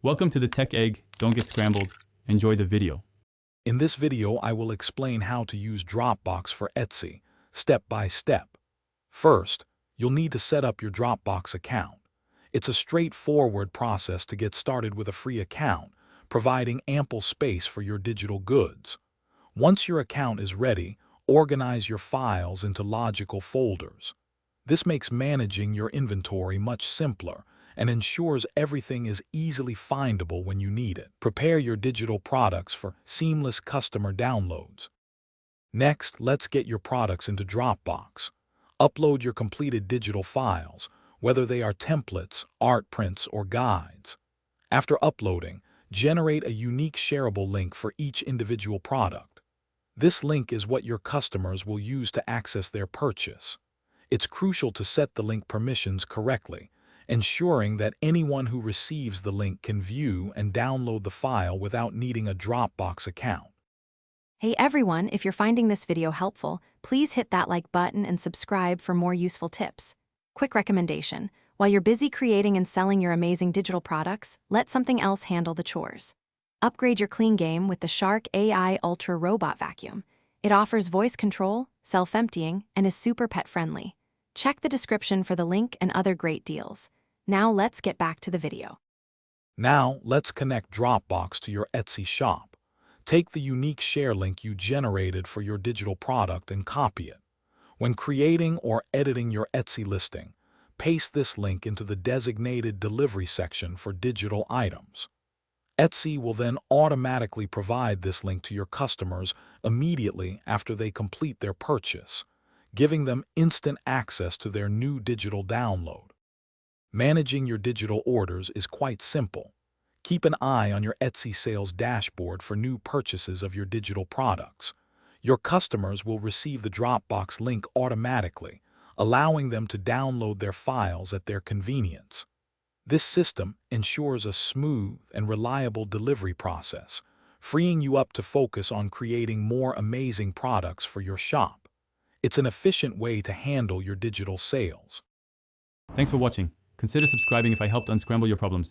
Welcome to the Tech Egg. Don't get scrambled. Enjoy the video. In this video, I will explain how to use Dropbox for Etsy, step by step. First, you'll need to set up your Dropbox account. It's a straightforward process to get started with a free account, providing ample space for your digital goods. Once your account is ready, organize your files into logical folders. This makes managing your inventory much simpler and ensures everything is easily findable when you need it. Prepare your digital products for seamless customer downloads. Next, let's get your products into Dropbox. Upload your completed digital files, whether they are templates, art prints, or guides. After uploading, generate a unique shareable link for each individual product. This link is what your customers will use to access their purchase. It's crucial to set the link permissions correctly, ensuring that anyone who receives the link can view and download the file without needing a Dropbox account. Hey everyone, if you're finding this video helpful, please hit that like button and subscribe for more useful tips. Quick recommendation: while you're busy creating and selling your amazing digital products, let something else handle the chores. Upgrade your clean game with the Shark AI Ultra Robot Vacuum. It offers voice control, self-emptying, and is super pet-friendly. Check the description for the link and other great deals. Now let's get back to the video. Now, let's connect Dropbox to your Etsy shop. Take the unique share link you generated for your digital product and copy it. When creating or editing your Etsy listing, paste this link into the designated delivery section for digital items. Etsy will then automatically provide this link to your customers immediately after they complete their purchase, giving them instant access to their new digital download. Managing your digital orders is quite simple. Keep an eye on your Etsy sales dashboard for new purchases of your digital products. Your customers will receive the Dropbox link automatically, allowing them to download their files at their convenience. This system ensures a smooth and reliable delivery process, freeing you up to focus on creating more amazing products for your shop. It's an efficient way to handle your digital sales. Thanks for watching. Consider subscribing if I helped unscramble your problems.